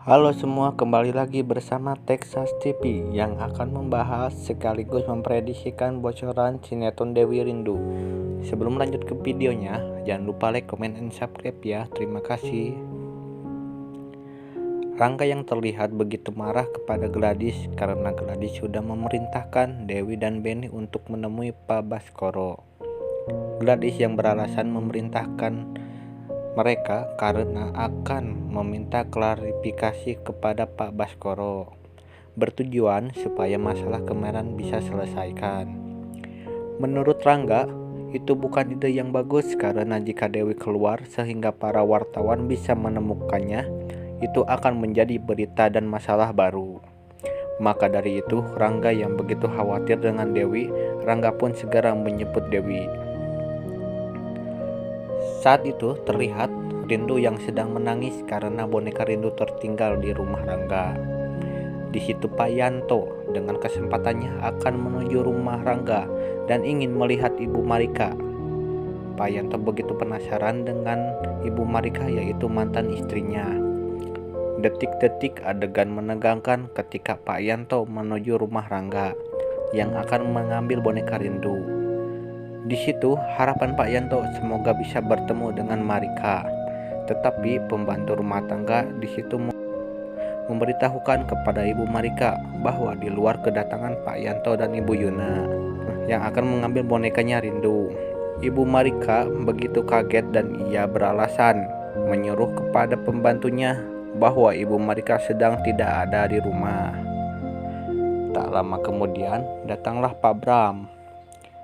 Halo semua, kembali lagi bersama Texas TV yang akan membahas sekaligus memprediksikan bocoran sinetron Dewi Rindu. Sebelum lanjut ke videonya, jangan lupa like, comment, and subscribe ya. Terima kasih. Rangga yang terlihat begitu marah kepada Gladys karena Gladys sudah memerintahkan Dewi dan Benny untuk menemui Pak Baskoro. Gladys yang beralasan memerintahkan mereka karena akan meminta klarifikasi kepada Pak Baskoro, bertujuan supaya masalah kemarin bisa selesaikan. Menurut Rangga, itu bukan ide yang bagus karena jika Dewi keluar sehingga para wartawan bisa menemukannya, itu akan menjadi berita dan masalah baru. Maka dari itu, Rangga yang begitu khawatir dengan Dewi, Rangga pun segera menyebut Dewi. Saat itu terlihat Rindu yang sedang menangis karena boneka Rindu tertinggal di rumah Rangga. Di situ Pak Yanto dengan kesempatannya akan menuju rumah Rangga dan ingin melihat Ibu Marika. Pak Yanto begitu penasaran dengan Ibu Marika, yaitu mantan istrinya. Detik-detik adegan menegangkan ketika Pak Yanto menuju rumah Rangga yang akan mengambil boneka Rindu. Di situ harapan Pak Yanto semoga bisa bertemu dengan Marika. Tetapi pembantu rumah tangga di situ memberitahukan kepada Ibu Marika bahwa di luar kedatangan Pak Yanto dan Ibu Yuna yang akan mengambil bonekanya Rindu. Ibu Marika begitu kaget dan ia beralasan menyuruh kepada pembantunya bahwa Ibu Marika sedang tidak ada di rumah. Tak lama kemudian datanglah Pak Bram.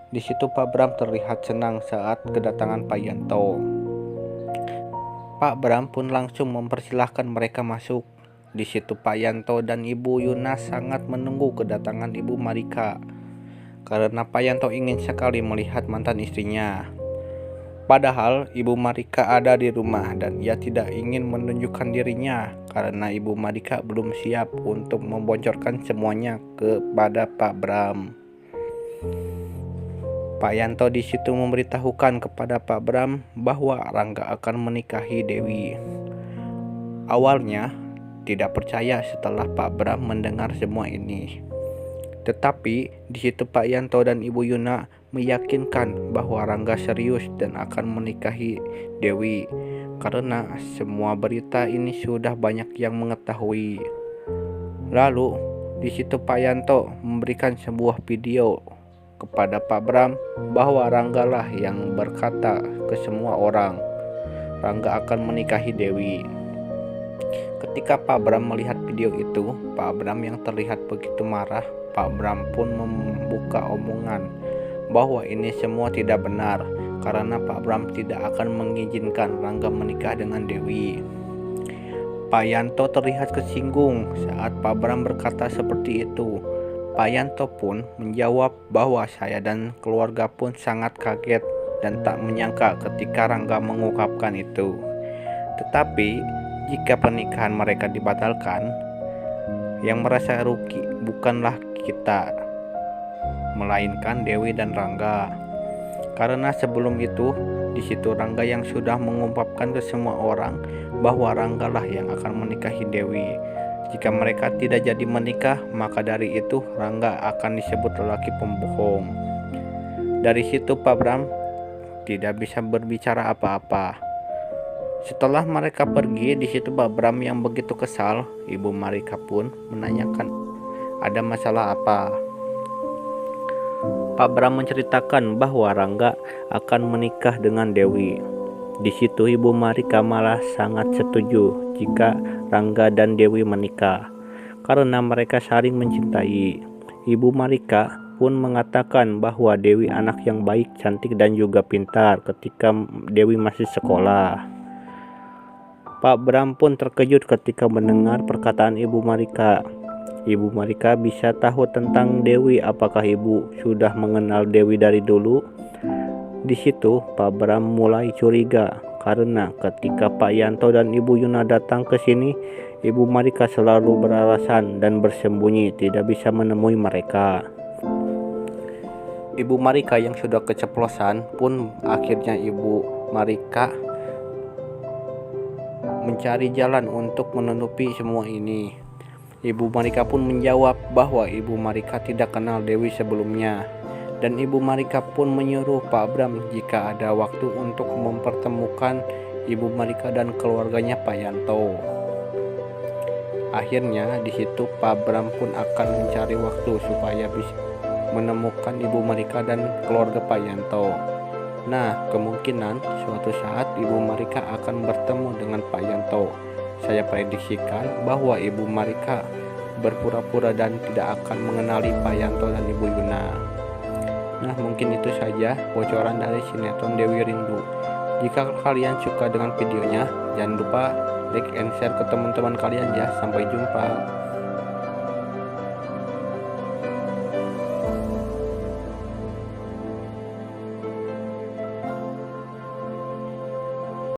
Di situ Pak Bram terlihat senang saat kedatangan Pak Yanto. Pak Bram pun langsung mempersilahkan mereka masuk. Di situ Pak Yanto dan Ibu Yuna sangat menunggu kedatangan Ibu Marika karena Pak Yanto ingin sekali melihat mantan istrinya. Padahal Ibu Marika ada di rumah dan ia tidak ingin menunjukkan dirinya karena Ibu Marika belum siap untuk membocorkan semuanya kepada Pak Bram. Pak Yanto di situ memberitahukan kepada Pak Bram bahwa Rangga akan menikahi Dewi. Awalnya tidak percaya setelah Pak Bram mendengar semua ini. Tetapi di situ Pak Yanto dan Ibu Yuna meyakinkan bahwa Rangga serius dan akan menikahi Dewi karena semua berita ini sudah banyak yang mengetahui. Lalu di situ Pak Yanto memberikan sebuah video kepada Pak Bram bahwa Rangga lah yang berkata ke semua orang Rangga akan menikahi Dewi. Ketika Pak Bram melihat video itu, Pak Bram yang terlihat begitu marah, Pak Bram pun membuka omongan bahwa ini semua tidak benar karena Pak Bram tidak akan mengizinkan Rangga menikah dengan Dewi. Pak Yanto terlihat kesinggung saat Pak Bram berkata seperti itu. Pak Yanto pun menjawab bahwa saya dan keluarga pun sangat kaget dan tak menyangka ketika Rangga mengungkapkan itu. Tetapi jika pernikahan mereka dibatalkan, yang merasa rugi bukanlah kita, melainkan Dewi dan Rangga. Karena sebelum itu di situ Rangga yang sudah mengungkapkan ke semua orang bahwa Rangga lah yang akan menikahi Dewi. Jika mereka tidak jadi menikah, maka dari itu Rangga akan disebut lelaki pembohong. Dari situ Pak Bram tidak bisa berbicara apa-apa. Setelah mereka pergi, di situ Pak Bram yang begitu kesal. Ibu Marika pun menanyakan ada masalah apa. Pak Bram menceritakan bahwa Rangga akan menikah dengan Dewi. Di situ Ibu Marika malah sangat setuju jika Rangga dan Dewi menikah karena mereka saling mencintai. Ibu Marika pun mengatakan bahwa Dewi anak yang baik, cantik dan juga pintar ketika Dewi masih sekolah. Pak Bram pun terkejut ketika mendengar perkataan Ibu Marika. Ibu Marika bisa tahu tentang Dewi, apakah ibu sudah mengenal Dewi dari dulu? Di situ Pak Bram mulai curiga karena ketika Pak Yanto dan Ibu Yuna datang ke sini, Ibu Marika selalu beralasan dan bersembunyi tidak bisa menemui mereka. Ibu Marika yang sudah keceplosan pun akhirnya Ibu Marika mencari jalan untuk menutupi semua ini. Ibu Marika pun menjawab bahwa Ibu Marika tidak kenal Dewi sebelumnya. Dan Ibu Marika pun menyuruh Pak Bram jika ada waktu untuk mempertemukan Ibu Marika dan keluarganya Pak Yanto. Akhirnya di situ Pak Bram pun akan mencari waktu supaya bisa menemukan Ibu Marika dan keluarga Pak Yanto. Nah, kemungkinan suatu saat Ibu Marika akan bertemu dengan Pak Yanto. Saya prediksikan bahwa Ibu Marika berpura-pura dan tidak akan mengenali Pak Yanto dan Ibu Yuna. Nah, mungkin itu saja bocoran dari sinetron Dewi Rindu. Jika kalian suka dengan videonya, jangan lupa like and share ke teman-teman kalian ya. Sampai jumpa.